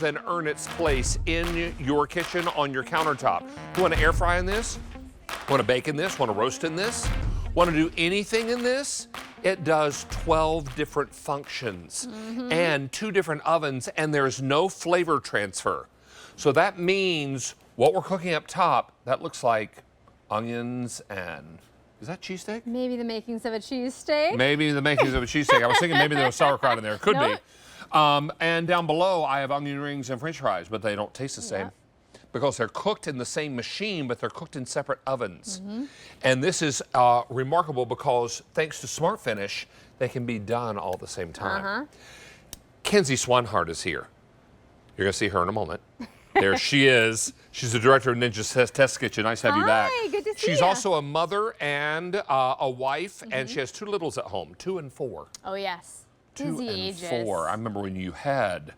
then earn its place in your kitchen on your countertop. You want to air fry in this? Want to bake in this? Want to roast in this? Want to do anything in this? It does 12 different functions and 2 different ovens, and there's no flavor transfer. So that means what we're cooking up top, that looks like onions and, is that cheesesteak? Maybe the makings of a cheesesteak. Maybe the makings of a cheesesteak. I was thinking maybe there was sauerkraut in there. Could be. And down below, I have onion rings and french fries, but they don't taste the same because they're cooked in the same machine, but they're cooked in separate ovens. And this is remarkable because thanks to Smart Finish, they can be done all at the same time. Kenzie Swanhart is here. You're going to see her in a moment. There she is. She's the director of Ninja Test Kitchen. Nice to have you back. Hi, good to see you. She's also a mother and a wife, and she has 2 littles at home, 2 and 4. Oh, yes. 2 Busy and ages. 4. I remember when you had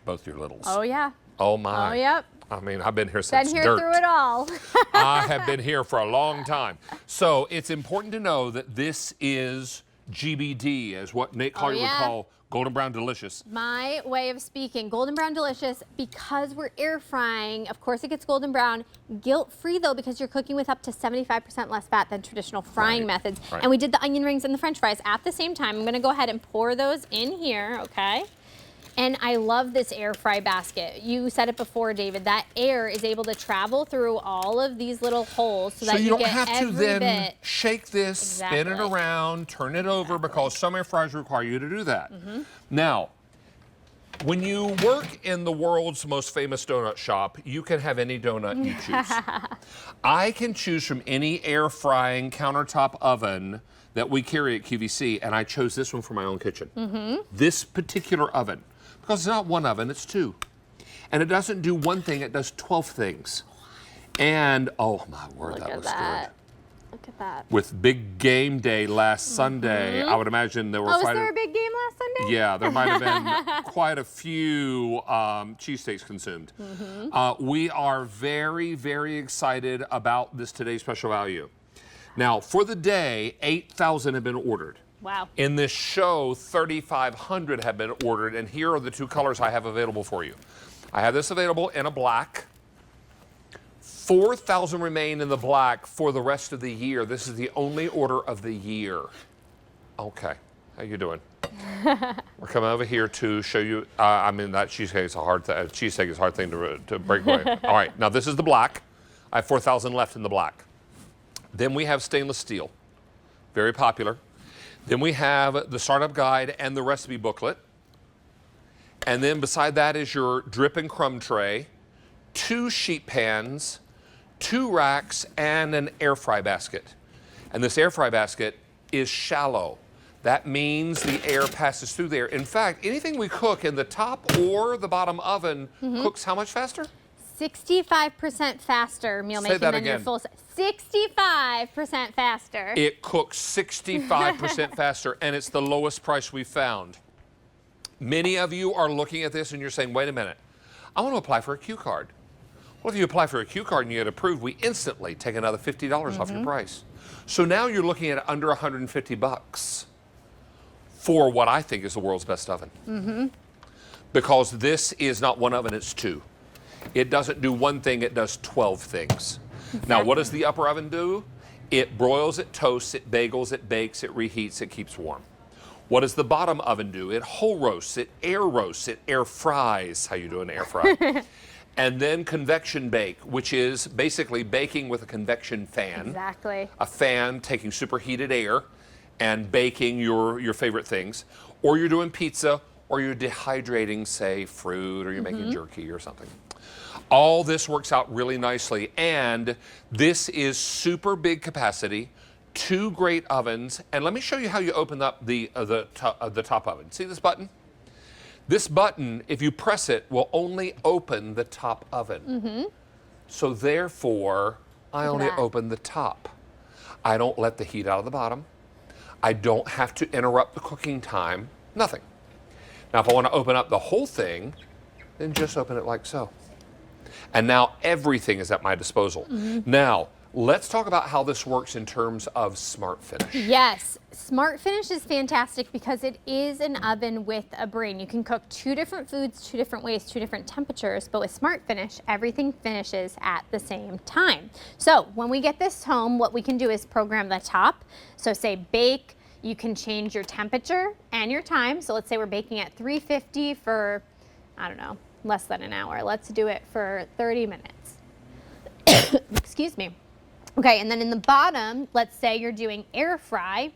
both your littles. Oh, yeah. Oh, my. Oh, yep. I mean, I've been here since Been here through it all. I have been here for a long time. So it's important to know that this is GBD, as what Nate Collier would call golden brown delicious. My way of speaking, golden brown delicious, because we're air frying, of course it gets golden brown, guilt-free though, because you're cooking with up to 75% less fat than traditional frying methods. And we did the onion rings and the french fries at the same time. I'm gonna go ahead and pour those in here, okay? And I love this air fry basket. You said it before, David, that air is able to travel through all of these little holes so that you get every bit. So you don't have to then shake this, spin it around, turn it over, because some air fryers require you to do that. Now, when you work in the world's most famous donut shop, you can have any donut you choose. I can choose from any air frying countertop oven that we carry at QVC, and I chose this one for my own kitchen. This particular oven. Because it's not one oven, it's 2. And it doesn't do one thing, it does 12 things. And, oh my word, that looks good. Look at that. With big game day last Sunday, I would imagine there were was there a big game last Sunday? Yeah, there might have been quite a few cheesesteaks consumed. We are very, very excited about this today's special value. Now, for the day, 8,000 have been ordered. Wow. In this show, 3,500 have been ordered, and here are the 2 colors I have available for you. I have this available in a black. 4,000 remain in the black for the rest of the year. This is the only order of the year. Okay, how you doing? We're coming over here to show you, I mean, that cheesesteak is a hard thing to break away. All right, now this is the black. I have 4,000 left in the black. Then we have stainless steel, very popular. Then we have the startup guide and the recipe booklet. And then beside that is your drip and crumb tray, 2 sheet pans, 2 racks, and an air fry basket. And this air fry basket is shallow. That means the air passes through there. In fact, anything we cook in the top or the bottom oven cooks how much faster? 65% faster meal making than your full size. 65% faster. It cooks 65% faster, and it's the lowest price we've found. Many of you are looking at this and you're saying, wait a minute, I want to apply for a Q card. Well, if you apply for a Q card and you get approved, we instantly take another $50 off your price. So now you're looking at under 150 bucks for what I think is the world's best oven. Because this is not one oven, it's 2. It doesn't do one thing, it does 12 things. Now, what does the upper oven do? It broils, it toasts, it bagels, it bakes, it reheats, it keeps warm. What does the bottom oven do? It whole roasts, it air fries. How you doing, air fry? And then convection bake, which is basically baking with a convection fan. Exactly. A fan taking superheated air and baking your favorite things. Or you're doing pizza, or you're dehydrating, say, fruit, or you're making jerky or something. All this works out really nicely, and this is super big capacity, 2 great ovens, and let me show you how you open up the top oven. See this button? This button, if you press it, will only open the top oven. So therefore, I only open the top. I don't let the heat out of the bottom. I don't have to interrupt the cooking time, nothing. Now, if I want to open up the whole thing, then just open it like so. And now everything is at my disposal. Now, Let's talk about how this works in terms of Smart Finish. Yes, Smart Finish is fantastic because it is an oven with a brain. You can cook 2 different foods, 2 different ways, 2 different temperatures, but with Smart Finish, everything finishes at the same time. So when we get this home, what we can do is program the top. So say bake, you can change your temperature and your time. So let's say we're baking at 350 for, I don't know, less than an hour. Let's do it for 30 minutes. Excuse me. Okay, and then in the bottom, let's say you're doing air fry.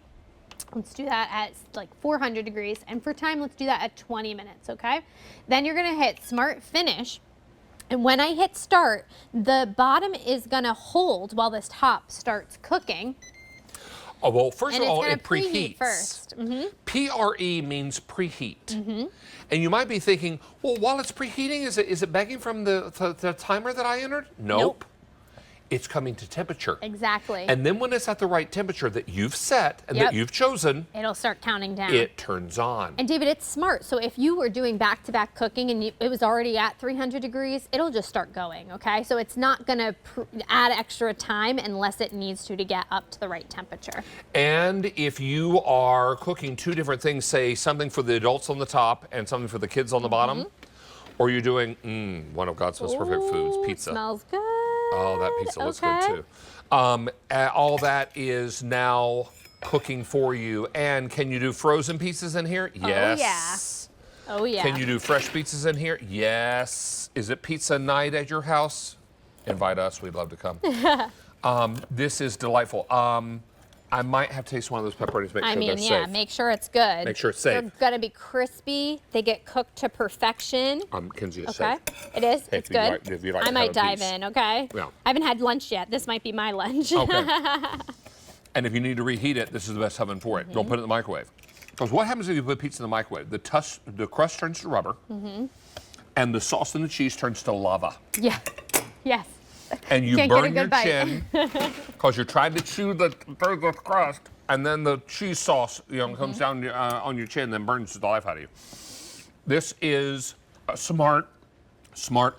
Let's do that at like 400 degrees. And for time, let's do that at 20 minutes, okay? Then you're gonna hit Smart Finish. And when I hit start, the bottom is gonna hold while this top starts cooking. Oh, well, first of all, it preheat preheats. First. PRE means preheat. And you might be thinking, well, while it's preheating, is it begging from the timer that I entered? Nope. It's coming to temperature. Exactly. And then when it's at the right temperature that you've set and that you've chosen, it'll start counting down. It turns on. And David, it's smart. So if you were doing back-to-back cooking and it was already at 300 degrees, it'll just start going, okay? So it's not gonna add extra time unless it needs to get up to the right temperature. And if you are cooking 2 different things, say something for the adults on the top and something for the kids on the bottom, or you're doing one of God's most perfect foods, pizza. Smells good. Oh, that pizza looks good too. All that is now cooking for you. And can you do frozen pizzas in here? Yes. Oh, yeah. Can you do fresh pizzas in here? Yes. Is it pizza night at your house? Invite us. We'd love to come. This is delightful. I might have to taste one of those pepperonis to make sure they're safe. Make sure it's good. Make sure it's safe. They're gonna be crispy. They get cooked to perfection. Kenzie, it's Okay, safe. it is. Hey, it's good. If you'd like I to might have a dive piece. in. Okay. Yeah. I haven't had lunch yet. This might be my lunch. Okay. And if you need to reheat it, this is the best oven for it. Don't put it in the microwave. Because what happens if you put pizza in the microwave? The crust turns to rubber, and the sauce and the cheese turns to lava. Yeah. Yes. And you Can't get a burn your good bite. chin because you're trying to chew the crust, and then the cheese sauce, comes down on your chin, then burns the life out of you. This is a smart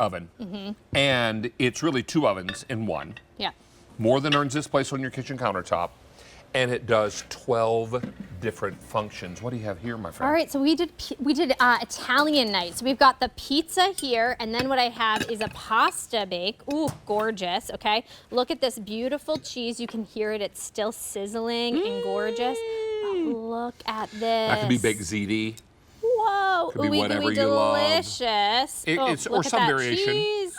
oven, and it's really 2 ovens in one. Yeah. More than earns its place on your kitchen countertop, and it does 12 different functions. What do you have here, my friend? All right, so we did Italian night. So we've got the pizza here, and then what I have is a pasta bake. Ooh, gorgeous, okay? Look at this beautiful cheese. You can hear it. It's still sizzling and gorgeous. But look at this. That could be baked ziti. Whoa, Could be ooey whatever gooey you love. delicious. It's look or at some that variation. cheese.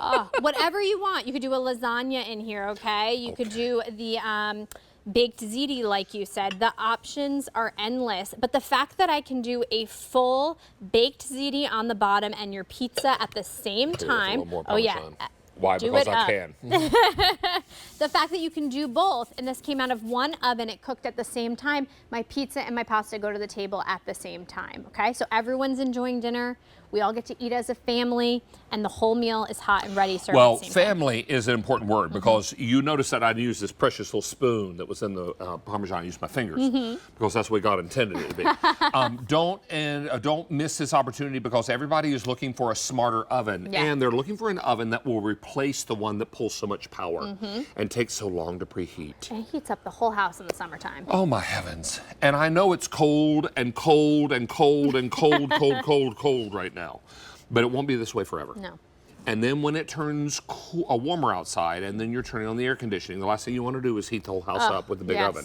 Oh, whatever you want. You could do a lasagna in here, okay? You could do the baked ziti, like you said. The options are endless. But the fact that I can do a full baked ziti on the bottom and your pizza at the same time. Oh, yeah. Why? Do Because it I up. can. The fact that you can do both, and this came out of one oven, it cooked at the same time. My pizza and my pasta go to the table at the same time, okay? So everyone's enjoying dinner. We all get to eat as a family, and the whole meal is hot and ready served Well, at the same time. family is an important word because you notice that I used this precious little spoon that was in the Parmesan. I used my fingers because that's what God intended it to be. Don't miss this opportunity because everybody is looking for a smarter oven, and they're looking for an oven that will replace the one that pulls so much power and takes so long to preheat. And it heats up the whole house in the summertime. Oh my heavens! And I know it's cold and cold and cold and cold, cold right now. But it won't be this way forever. No. And then when it turns warmer outside and then you're turning on the air conditioning, the last thing you want to do is heat the whole house up with the big oven.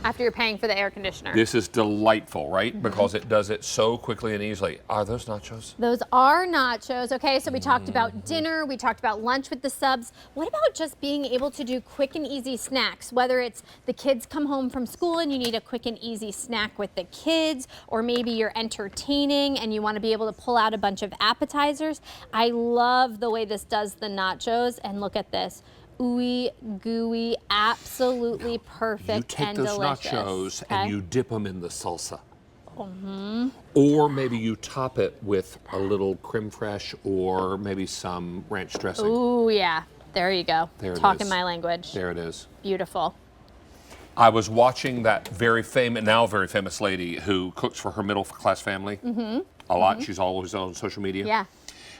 After you're paying for the air conditioner. This is delightful, right? Because it does it so quickly and easily. Are those nachos? Those are nachos, okay? So we talked about dinner, we talked about lunch with the subs. What about just being able to do quick and easy snacks? Whether it's the kids come home from school and you need a quick and easy snack with the kids, or maybe you're entertaining and you want to be able to pull out a bunch of appetizers. I love the way this does the nachos, and look at this. Ooey gooey, absolutely perfect and delicious. You take those nachos and you dip them in the salsa. Mm-hmm. Or maybe you top it with a little creme fraiche or maybe some ranch dressing. Ooh, yeah. There you go. There it Talking is. my language. There it is. Beautiful. I was watching that now very famous lady who cooks for her middle class family a lot. She's always on social media. Yeah.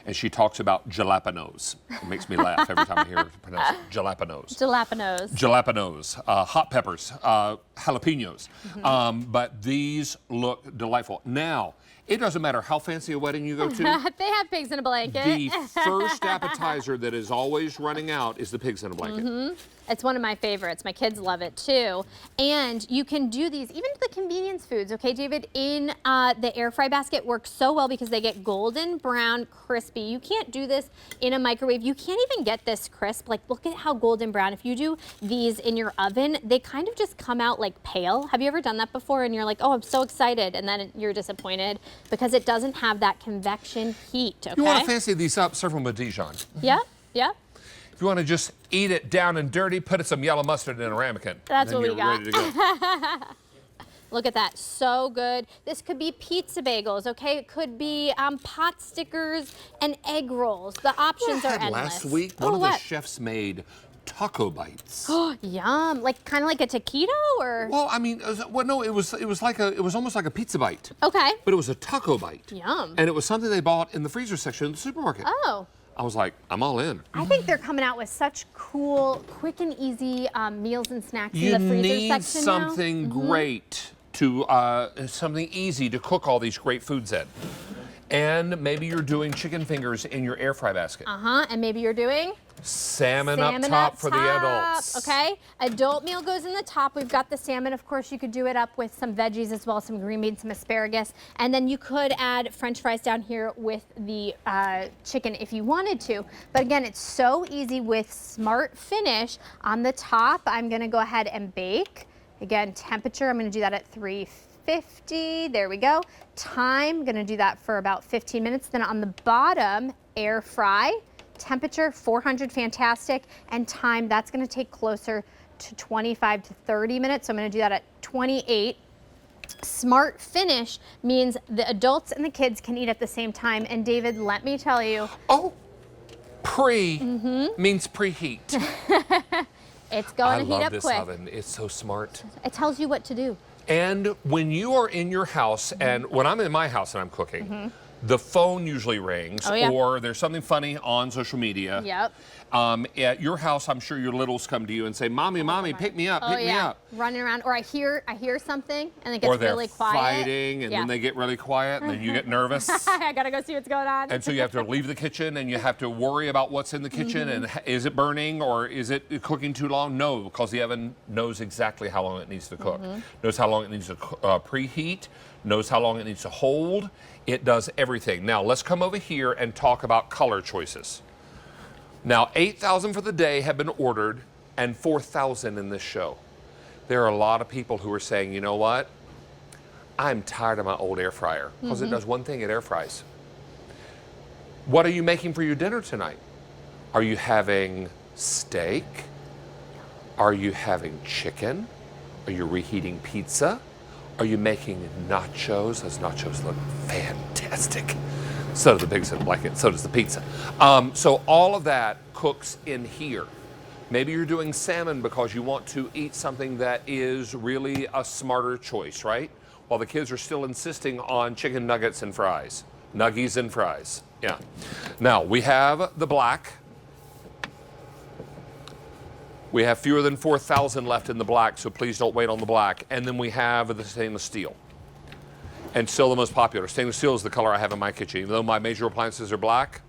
and she talks about jalapenos. It makes me laugh every time I hear her pronounce it. Jalapenos. Jalapenos. Jalapenos, hot peppers, jalapenos. But these look delightful. Now, it doesn't matter how fancy a wedding you go to. They have pigs in a blanket. The first appetizer that is always running out is the pigs in a blanket. It's one of my favorites. My kids love it too. And you can do these, even the convenience foods, okay, David, in the air fry basket works so well because they get golden brown, crispy. You can't do this in a microwave. You can't even get this crisp. Like, look at how golden brown. If you do these in your oven, they kind of just come out like pale. Have you ever done that before? And you're like, oh, I'm so excited. And then you're disappointed because it doesn't have that convection heat, okay? You want to fancy these up, serve them with Dijon. Yeah, yeah. If you want to just eat it down and dirty, put some yellow mustard in a ramekin. That's what we got. Ready to go. Look at that, so good. This could be pizza bagels, okay? It could be pot stickers and egg rolls. The options are endless. Last week, one of the chefs made taco bites. Oh, yum! Like kind of like a taquito, or? Well, I mean, no, it was almost like a pizza bite. Okay. But it was a taco bite. Yum. And it was something they bought in the freezer section of the supermarket. Oh. I was like, I'm all in. I think they're coming out with such cool, quick and easy meals and snacks in the freezer section now. You need something great to, something easy to cook all these great foods in. And maybe you're doing chicken fingers in your air fry basket. And maybe you're doing? Salmon up top for the adults. Okay, adult meal goes in the top. We've got the salmon. Of course, you could do it up with some veggies as well, some green beans, some asparagus. And then you could add French fries down here with the chicken if you wanted to. But again, it's so easy with Smart Finish. On the top, I'm gonna go ahead and bake. Again, temperature, I'm gonna do that at 350. There we go. Time, gonna do that for about 15 minutes. Then on the bottom, air fry. Temperature 400, fantastic, and time, that's going to take closer to 25 to 30 minutes, so I'm going to do that at 28. Smart Finish means the adults and the kids can eat at the same time, and David, let me tell you. Oh, means preheat. It's going to heat up quick. I love this oven. It's so smart. It tells you what to do. And when you are in your house, and when I'm in my house and I'm cooking, the phone usually rings, or there's something funny on social media. Yep. At your house, I'm sure your littles come to you and say, "Mommy, mommy, pick me up, pick me up." Running around, or I hear something, and it gets really quiet. Or they're fighting, and then they get really quiet, and then you get nervous. I gotta go see what's going on. And so you have to leave the kitchen, and you have to worry about what's in the kitchen, and is it burning, or is it cooking too long? No, because the oven knows exactly how long it needs to cook. Knows how long it needs to preheat, knows how long it needs to hold. It does everything. Now, let's come over here and talk about color choices. Now, 8,000 for the day have been ordered and 4,000 in this show. There are a lot of people who are saying, you know what? I'm tired of my old air fryer because it does one thing, it air fries. What are you making for your dinner tonight? Are you having steak? Are you having chicken? Are you reheating pizza? Are you making nachos? Those nachos look fantastic. So do the pigs in the blanket, so does the pizza. So all of that cooks in here. Maybe you're doing salmon because you want to eat something that is really a smarter choice, right? While the kids are still insisting on chicken nuggets and fries. Nuggies and fries, yeah. Now, we have the black. We have fewer than 4,000 left in the black, so please don't wait on the black. And then we have the stainless steel. And still the most popular. Stainless steel is the color I have in my kitchen. Even though my major appliances are black,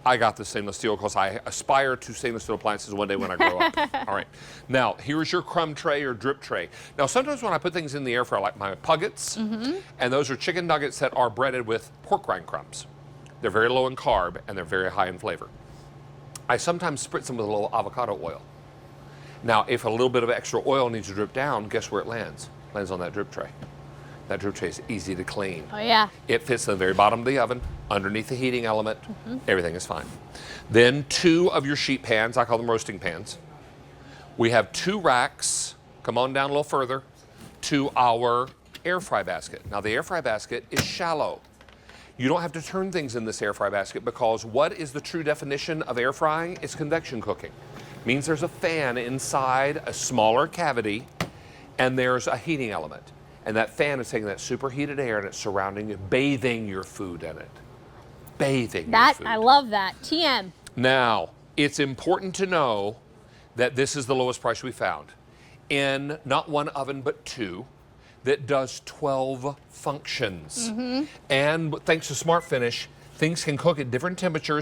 I got the stainless steel because I aspire to stainless steel appliances one day when I grow up. All right. Now, here's your crumb tray or drip tray. Now, sometimes when I put things in the air fryer, like my puggets, and those are chicken nuggets that are breaded with pork rind crumbs. They're very low in carb, and they're very high in flavor. I sometimes spritz them with a little avocado oil. Now, if a little bit of extra oil needs to drip down, guess where it lands? It lands on that drip tray. That drip tray is easy to clean. Oh, yeah. It fits in the very bottom of the oven, underneath the heating element. Everything is fine. Then 2 of your sheet pans, I call them roasting pans. We have 2 racks, come on down a little further, to our air fry basket. Now, the air fry basket is shallow. You don't have to turn things in this air fry basket because what is the true definition of air frying? It's convection cooking. Means there's a fan inside a smaller cavity and there's a heating element. And that fan is taking that superheated air and it's surrounding you, bathing your food in it. bathing your That, food. I love that. TM. Now, it's important to know that this is the lowest price we found in not one oven, but two, that does 12 functions. And thanks to Smart Finish, things can cook at different temperatures